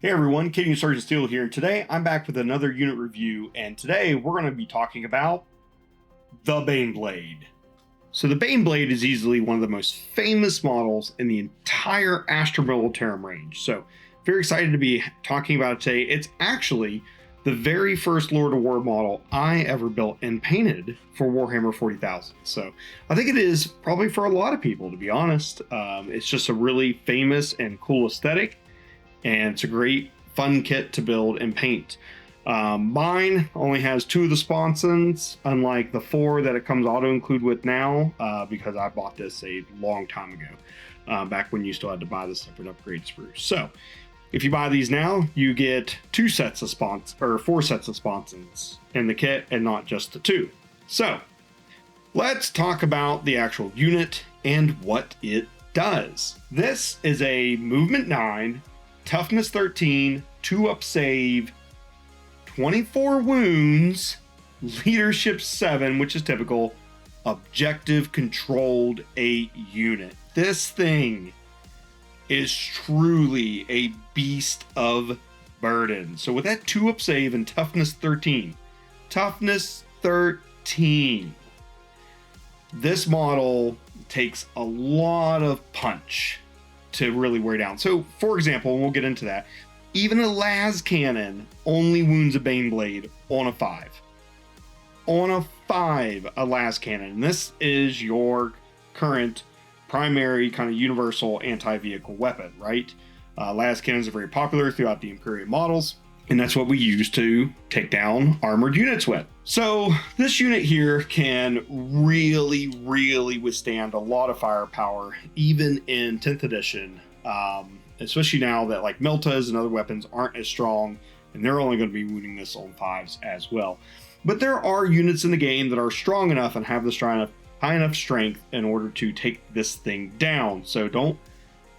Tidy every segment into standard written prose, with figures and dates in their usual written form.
Hey everyone, King Sergeant Steel here, and today I'm back with another unit review, and today we're going to be talking about the Baneblade. So the Baneblade is easily one of the most famous models in the entire Astra Militarum range, so very excited to be talking about it today. It's actually the very first Lord of War model I ever built and painted for Warhammer 40,000, so I think it is probably for a lot of people, to be honest. It's just a really famous and cool aesthetic, and it's a great fun kit to build and paint. Mine only has 2 of the sponsons, unlike the 4 that it comes auto include with now, because I bought this a long time ago, back when you still had to buy the separate upgrade sprues. So if you buy these now, you get 4 sets of sponsons in the kit and not just the 2. So let's talk about the actual unit and what it does. This is a movement 9, toughness 13, 2-up save, 24 wounds, leadership 7, which is typical, objective controlled 8 unit. This thing is truly a beast of burden. So with that 2-up save and toughness 13, this model takes a lot of punch to really wear down. So for example, and we'll get into that, even a las cannon only wounds a Baneblade on a 5. On a 5, a las cannon. And this is your current primary kind of universal anti-vehicle weapon, right? Las cannons are very popular throughout the Imperial models, and that's what we use to take down armored units with. So this unit here can really withstand a lot of firepower, even in 10th edition, especially now that like Meltas and other weapons aren't as strong, and they're only going to be wounding this on 5s as well. But there are units in the game that are strong enough and have the high enough strength in order to take this thing down. So don't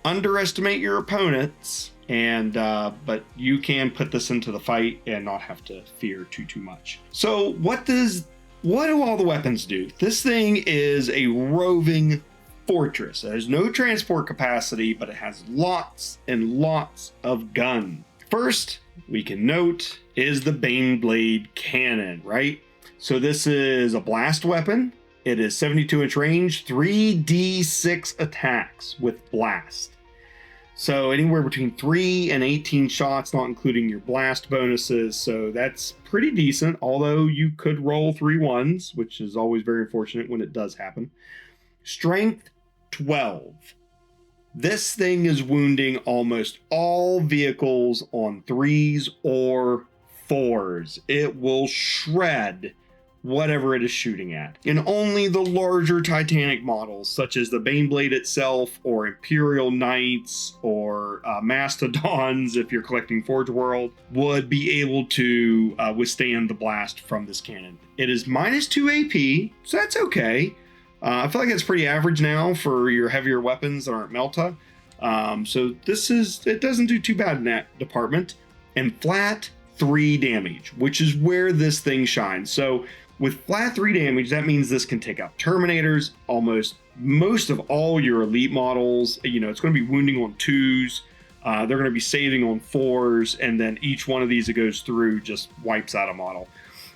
underestimate your opponents, and but you can put this into the fight and not have to fear too much. So what do all the weapons do? This thing is a roving fortress. It has no transport capacity, but it has lots and lots of gun. First, we can note is the Baneblade cannon, right? So this is a blast weapon. It is 72-inch range, 3d6 attacks with blast. So anywhere between 3 and 18 shots, not including your blast bonuses. So that's pretty decent, although you could roll 3 1s, which is always very unfortunate when it does happen. Strength 12. This thing is wounding almost all vehicles on 3s or 4s. It will shred whatever it is shooting at. And only the larger Titanic models, such as the Baneblade itself, or Imperial Knights, or Mastodons, if you're collecting Forge World, would be able to withstand the blast from this cannon. It is -2 AP, so that's okay. I feel like it's pretty average now for your heavier weapons that aren't Melta. So it doesn't do too bad in that department. And flat 3 damage, which is where this thing shines. So with flat 3 damage, that means this can take out Terminators, most of all your elite models. You know, it's going to be wounding on 2s. They're going to be saving on 4s, and then each one of these it goes through just wipes out a model.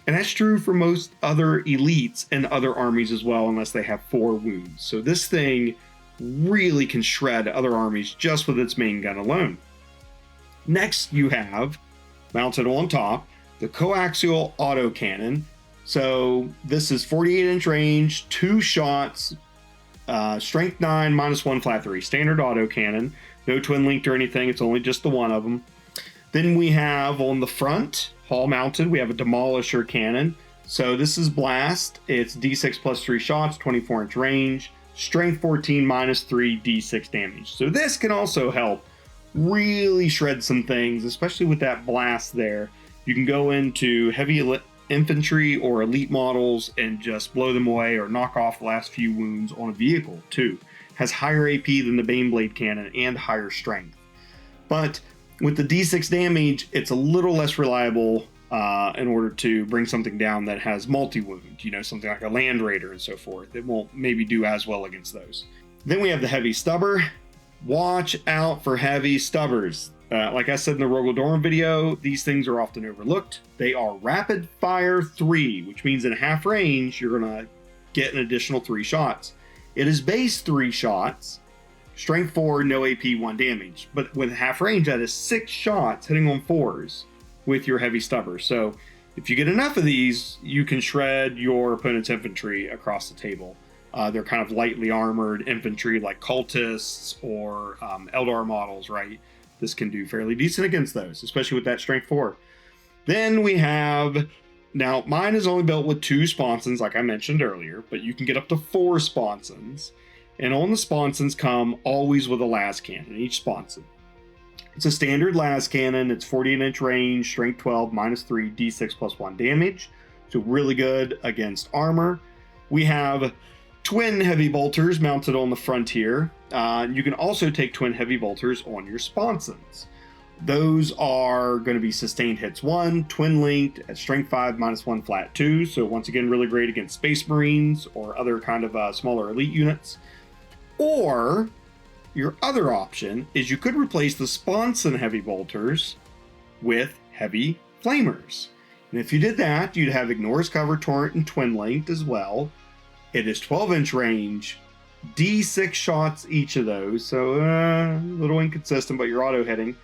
And that's true for most other elites and other armies as well, unless they have 4 wounds. So this thing really can shred other armies just with its main gun alone. Next, you have, mounted on top, the coaxial autocannon. So this is 48-inch range, 2 shots, strength 9, -1, flat 3. Standard autocannon. No twin linked or anything, it's only just the one of them. Then we have on the front, hall mounted, we have a demolisher cannon. So this is blast. It's d6 plus 3 shots, 24-inch range, strength 14, -3, d6 damage. So this can also help really shred some things, especially with that blast there. You can go into heavy infantry or elite models and just blow them away or knock off the last few wounds on a vehicle too. Has higher AP than the Baneblade cannon and higher strength. But with the d6 damage, it's a little less reliable in order to bring something down that has multi-wound, you know, something like a Land Raider and so forth. It won't maybe do as well against those. Then we have the heavy stubber. Watch out for heavy stubbers. Like I said in the Rogaldorn video, these things are often overlooked. They are rapid fire 3, which means in half range, you're going to get an additional 3 shots. It is base 3 shots, strength 4, no AP, 1 damage. But with half range, that is 6 shots hitting on 4s with your heavy stubber. So if you get enough of these, you can shred your opponent's infantry across the table. They're kind of lightly armored infantry like cultists or Eldar models, right? This can do fairly decent against those, especially with that strength 4. Then we have, now mine is only built with 2 sponsons, like I mentioned earlier, but you can get up to 4 sponsons. And on the sponsons come always with a las cannon, each sponson. It's a standard las cannon. It's 48-inch range, strength 12, -3, d6 plus 1 damage. So really good against armor. We have twin heavy bolters mounted on the front here. You can also take twin heavy bolters on your sponsons. Those are going to be sustained hits 1, twin linked at strength 5, -1 flat 2. So once again, really great against Space Marines or other kind of smaller elite units. Or your other option is you could replace the sponson heavy bolters with heavy flamers. And if you did that, you'd have Ignores Cover, Torrent, and twin linked as well. It is 12-inch range, D6 shots each of those, so a little inconsistent, but you're auto hitting.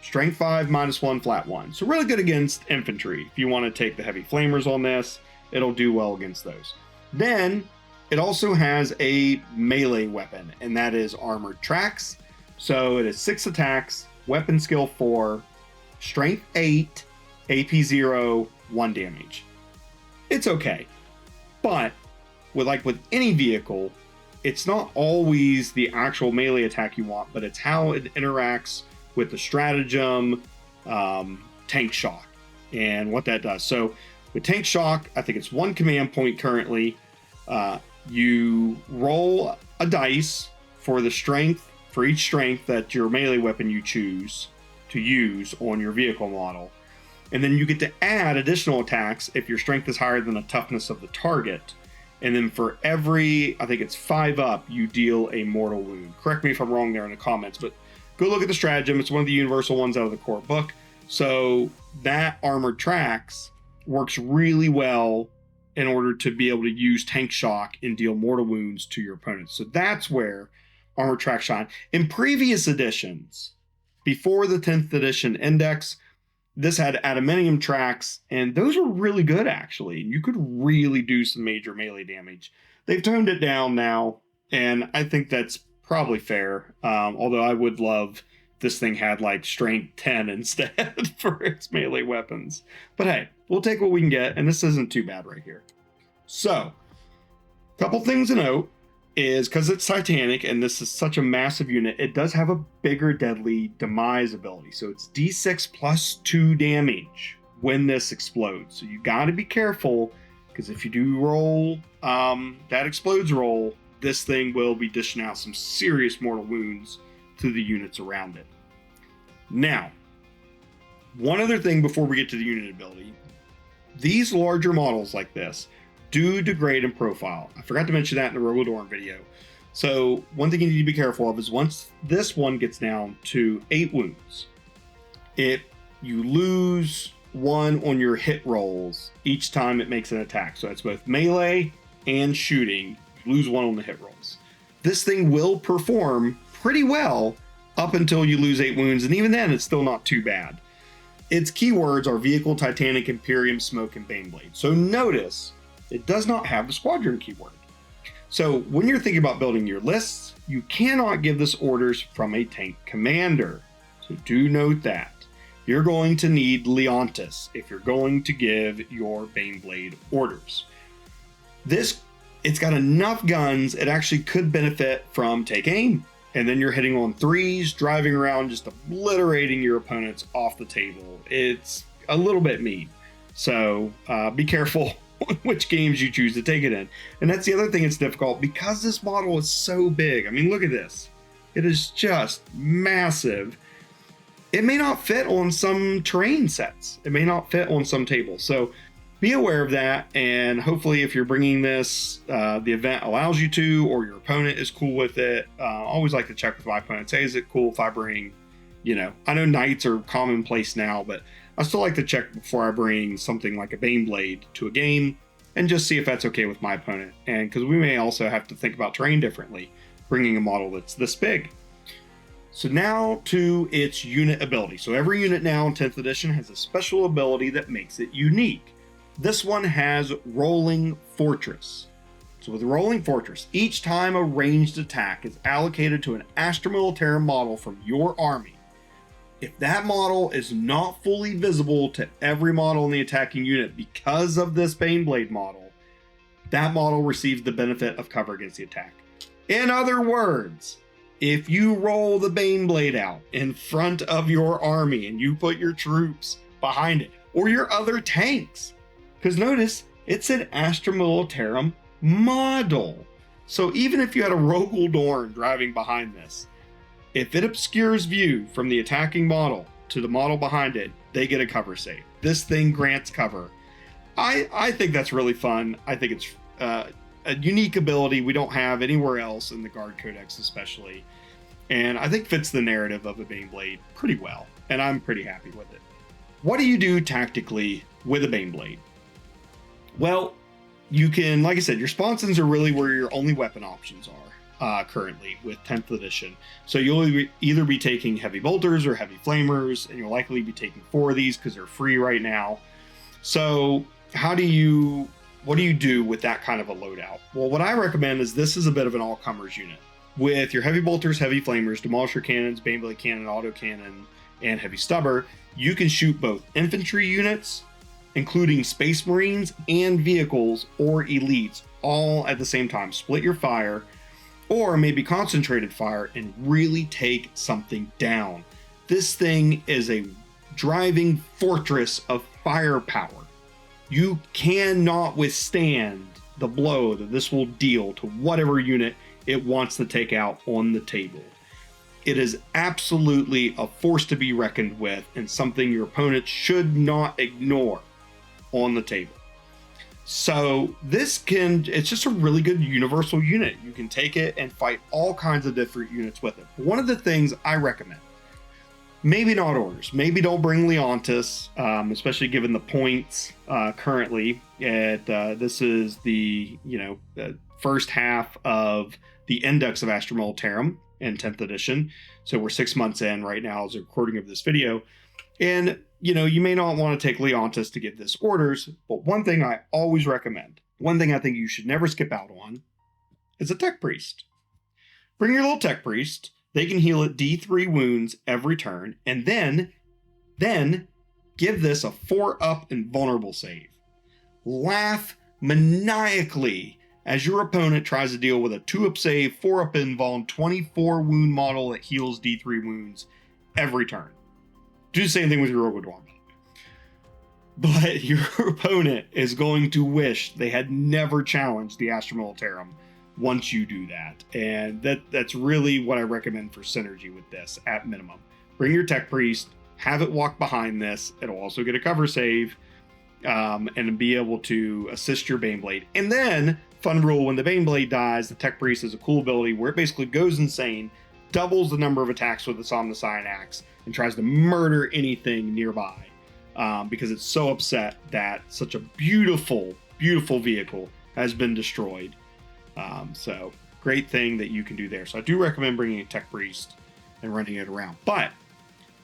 Strength 5, -1 flat 1. So really good against infantry. If you want to take the heavy flamers on this, it'll do well against those. Then it also has a melee weapon, and that is Armored Tracks. So it is 6 attacks, weapon skill 4, strength 8, AP 0, 1 damage. It's okay, but with any vehicle, it's not always the actual melee attack you want, but it's how it interacts with the stratagem, tank shock, and what that does. So with tank shock, I think it's 1 command point currently. You roll a dice for the strength, for each strength that your melee weapon you choose to use on your vehicle model. And then you get to add additional attacks if your strength is higher than the toughness of the target. And then for every, I think it's 5 up, you deal a mortal wound. Correct me if I'm wrong there in the comments, but go look at the stratagem. It's one of the universal ones out of the core book. So that Armored Tracks works really well in order to be able to use tank shock and deal mortal wounds to your opponents. So that's where Armored Tracks shine. In previous editions, before the 10th edition index, this had adamantium tracks, and those were really good, actually. You could really do some major melee damage. They've toned it down now, and I think that's probably fair. Although I would love this thing had like strength 10 instead for its melee weapons. But hey, we'll take what we can get, and this isn't too bad right here. So, a couple things to note is because it's Titanic and this is such a massive unit, it does have a bigger deadly demise ability. So it's D6 plus 2 damage when this explodes. So you got to be careful, because if you do roll that explodes roll, this thing will be dishing out some serious mortal wounds to the units around it. Now, one other thing before we get to the unit ability. These larger models like this do degrade in profile. I forgot to mention that in the Rogaldorn video. So one thing you need to be careful of is once this one gets down to 8 wounds, you lose 1 on your hit rolls each time it makes an attack. So it's both melee and shooting. You lose 1 on the hit rolls. This thing will perform pretty well up until you lose 8 wounds, and even then it's still not too bad. Its keywords are Vehicle, Titanic, Imperium, Smoke, and Baneblade. So notice it does not have the squadron keyword. So when you're thinking about building your lists, you cannot give this orders from a tank commander. So do note that. You're going to need Leontis if you're going to give your Baneblade orders. It's got enough guns, it actually could benefit from Take Aim. And then you're hitting on 3s, driving around, just obliterating your opponents off the table. It's a little bit mean. So be careful which games you choose to take it in. And that's the other thing that's difficult, because this model is so big. I mean, look at this. It is just massive. It may not fit on some terrain sets. It may not fit on some tables. So be aware of that. And hopefully if you're bringing this, the event allows you to, or your opponent is cool with it. I always like to check with my opponent. Say, is it cool if I bring, I know knights are commonplace now, but I still like to check before I bring something like a Baneblade to a game and just see if that's okay with my opponent. And because we may also have to think about terrain differently, bringing a model that's this big. So now to its unit ability. So every unit now in 10th edition has a special ability that makes it unique. This one has Rolling Fortress. So with Rolling Fortress, each time a ranged attack is allocated to an Astra Militarum model from your army, if that model is not fully visible to every model in the attacking unit because of this Baneblade model, that model receives the benefit of cover against the attack. In other words, if you roll the Baneblade out in front of your army and you put your troops behind it, or your other tanks, because notice, it's an Astra Militarum model. So even if you had a Rogel Dorn driving behind this, if it obscures view from the attacking model to the model behind it, they get a cover save. This thing grants cover. I think that's really fun. I think it's a unique ability we don't have anywhere else in the Guard Codex especially. And I think fits the narrative of a Baneblade pretty well. And I'm pretty happy with it. What do you do tactically with a Baneblade? Well, you can, like I said, your sponsons are really where your only weapon options are. Currently with 10th edition. So you'll either be taking heavy bolters or heavy flamers, and you'll likely be taking 4 of these because they're free right now. So what do you do with that kind of a loadout? Well, what I recommend is this is a bit of an all-comers unit. With your heavy bolters, heavy flamers, demolisher cannons, Baneblade cannon, auto cannon, and heavy stubber, you can shoot both infantry units, including space marines and vehicles or elites, all at the same time. Split your fire, or maybe concentrated fire, and really take something down. This thing is a driving fortress of firepower. You cannot withstand the blow that this will deal to whatever unit it wants to take out on the table. It is absolutely a force to be reckoned with and something your opponent should not ignore on the table. So it's just a really good universal unit. You can take it and fight all kinds of different units with it. One of the things I recommend, maybe not orders, maybe don't bring Leontis, especially given the points currently. This is the first half of the Index of Astra Militarum in 10th edition. So we're 6 months in right now as a recording of this video. And you may not want to take Leontis to give this orders, but one thing I always recommend, one thing I think you should never skip out on, is a Tech Priest. Bring your little Tech Priest. They can heal it D3 wounds every turn, and then give this a 4-up invulnerable save. Laugh maniacally as your opponent tries to deal with a 2-up save, 4-up invuln, 24 wound model that heals D3 wounds every turn. Do the same thing with your Rogel. But your opponent is going to wish they had never challenged the Astra Militarum once you do that. And that's really what I recommend for synergy with this at minimum. Bring your Tech Priest, have it walk behind this. It'll also get a cover save and be able to assist your Baneblade. And then, fun rule, when the Baneblade dies, the Tech Priest has a cool ability where it basically goes insane, doubles the number of attacks with its Omnicyan Axe, and tries to murder anything nearby because it's so upset that such a beautiful, beautiful vehicle has been destroyed. So great thing that you can do there. So I do recommend bringing a Tech Priest and running it around. But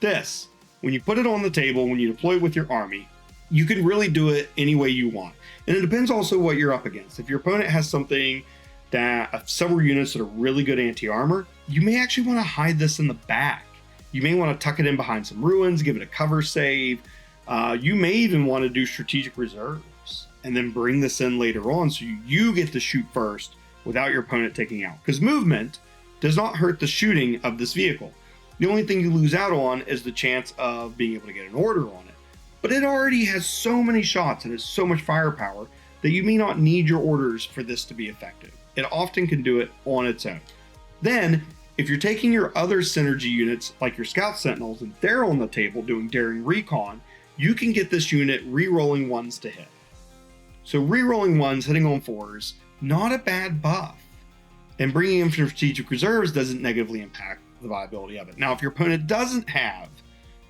this, when you put it on the table, when you deploy it with your army, you can really do it any way you want. And it depends also what you're up against. If your opponent has something that several units that are really good anti-armor, you may actually want to hide this in the back. You may want to tuck it in behind some ruins, give it a cover save. You may even want to do strategic reserves and then bring this in later on so you get to shoot first without your opponent taking out. Because movement does not hurt the shooting of this vehicle. The only thing you lose out on is the chance of being able to get an order on it. But it already has so many shots and has so much firepower that you may not need your orders for this to be effective. It often can do it on its own. Then, if you're taking your other synergy units, like your Scout Sentinels, and they're on the table doing Daring Recon, you can get this unit re-rolling 1s to hit. So re-rolling 1s, hitting on 4s, not a bad buff. And bringing in strategic reserves doesn't negatively impact the viability of it. Now, if your opponent doesn't have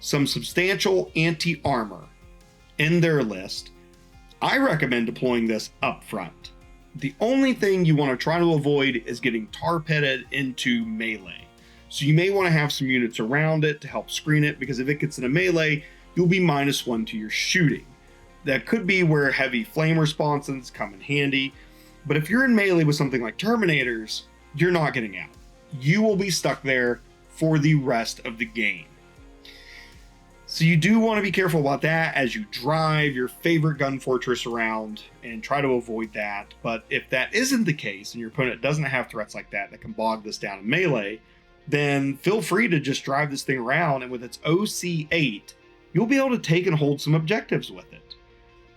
some substantial anti-armor in their list, I recommend deploying this up front. The only thing you want to try to avoid is getting tar-pitted into melee. So you may want to have some units around it to help screen it, because if it gets in a melee, you'll be -1 to your shooting. That could be where heavy flame responses come in handy, but if you're in melee with something like Terminators, you're not getting out. You will be stuck there for the rest of the game. So you do want to be careful about that as you drive your favorite gun fortress around and try to avoid that. But if that isn't the case and your opponent doesn't have threats like that can bog this down in melee, then feel free to just drive this thing around, and with its OC8, you'll be able to take and hold some objectives with it.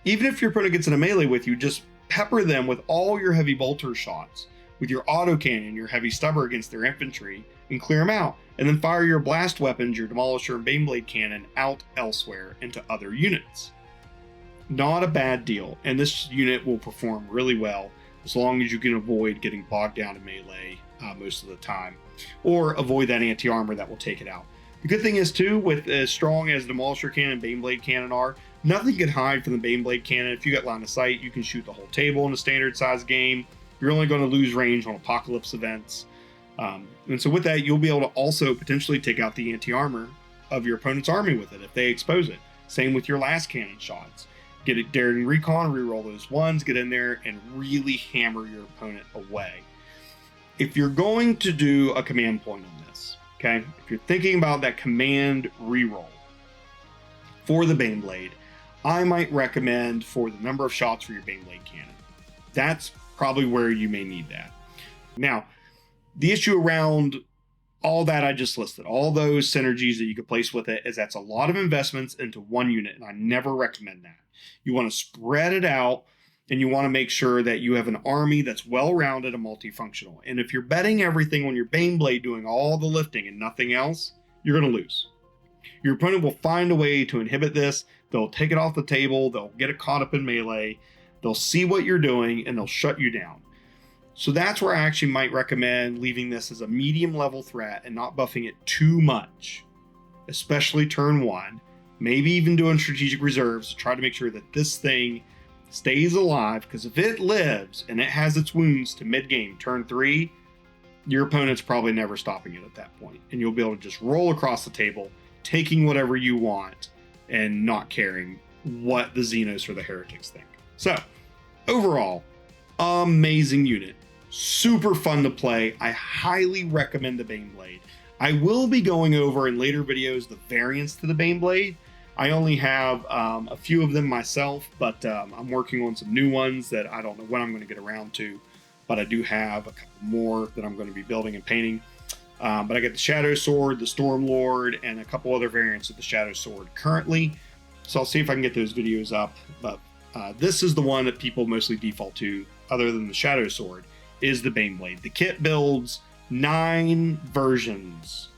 Even if your opponent gets in a melee with you, just pepper them with all your heavy bolter shots, with your autocannon, your heavy stubber against their infantry, and clear them out. And then fire your blast weapons, your Demolisher and Baneblade cannon, out elsewhere into other units. Not a bad deal, and this unit will perform really well as long as you can avoid getting bogged down in melee most of the time, or avoid that anti-armor that will take it out. The good thing is too, with as strong as Demolisher cannon and Baneblade cannon are, nothing can hide from the Baneblade cannon. If you got line of sight, you can shoot the whole table in a standard size game. You're only going to lose range on apocalypse events. And so with that, you'll be able to also potentially take out the anti-armor of your opponent's army with it if they expose it. Same with your last cannon shots. Get it daring recon, reroll those ones, get in there and really hammer your opponent away. If you're going to do a command point on this, okay, if you're thinking about that command reroll for the Baneblade, I might recommend for the number of shots for your Baneblade cannon. That's probably where you may need that. Now, the issue around all that I just listed, all those synergies that you could place with it, is that's a lot of investments into one unit, and I never recommend that. You want to spread it out, and you want to make sure that you have an army that's well-rounded and multifunctional. And if you're betting everything on your Baneblade doing all the lifting and nothing else, you're going to lose. Your opponent will find a way to inhibit this. They'll take it off the table. They'll get it caught up in melee. They'll see what you're doing, and they'll shut you down. So that's where I actually might recommend leaving this as a medium level threat and not buffing it too much, especially turn 1. Maybe even doing strategic reserves to try to make sure that this thing stays alive, because if it lives and it has its wounds to mid-game, turn 3, your opponent's probably never stopping it at that point. And you'll be able to just roll across the table, taking whatever you want and not caring what the Xenos or the Heretics think. So, overall, amazing unit. Super fun to play. I highly recommend the Baneblade. I will be going over in later videos the variants to the Baneblade. I only have a few of them myself, but I'm working on some new ones that I don't know when I'm going to get around to, but I do have a couple more that I'm going to be building and painting. But I got the Shadow Sword, the Storm Lord, and a couple other variants of the Shadow Sword currently. So I'll see if I can get those videos up. But this is the one that people mostly default to, other than the Shadow Sword, is the Baneblade. The kit builds 9 versions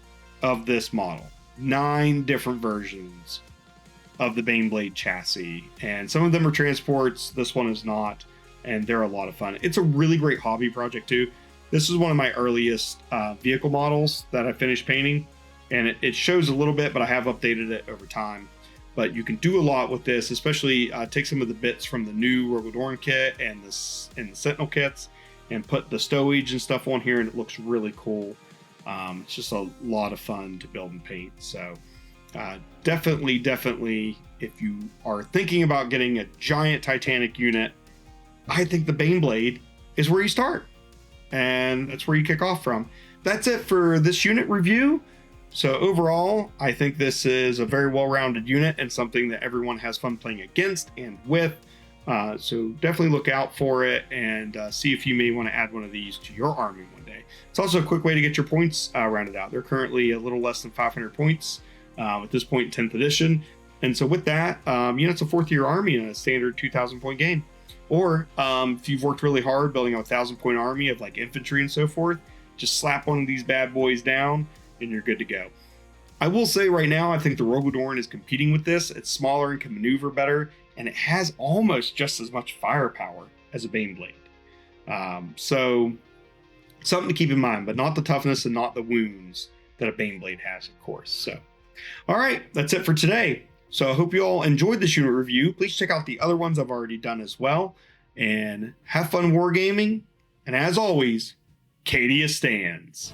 of this model. 9 different versions of the Baneblade chassis. And some of them are transports. This one is not. And they're a lot of fun. It's a really great hobby project too. This is one of my earliest vehicle models that I finished painting. And it shows a little bit, but I have updated it over time. But you can do a lot with this, especially take some of the bits from the new Rogodorn kit and the Sentinel kits and put the stowage and stuff on here, and it looks really cool. It's just a lot of fun to build and paint. So definitely, if you are thinking about getting a giant Titanic unit, I think the Baneblade is where you start. And that's where you kick off from. That's it for this unit review. So overall, I think this is a very well-rounded unit and something that everyone has fun playing against and with. So definitely look out for it and see if you may want to add one of these to your army one day. It's also a quick way to get your points rounded out. They're currently a little less than 500 points at this point in 10th edition. And so with that, it's a 4th-year army in a standard 2,000 point game. Or if you've worked really hard building a 1,000 point army of like infantry and so forth, just slap one of these bad boys down and you're good to go. I will say right now, I think the Rogodorn is competing with this. It's smaller and can maneuver better, and it has almost just as much firepower as a Baneblade. So something to keep in mind, but not the toughness and not the wounds that a Baneblade has, of course. So, all right, that's it for today. So I hope you all enjoyed this unit review. Please check out the other ones I've already done as well. And have fun wargaming. And as always, Cadia stands.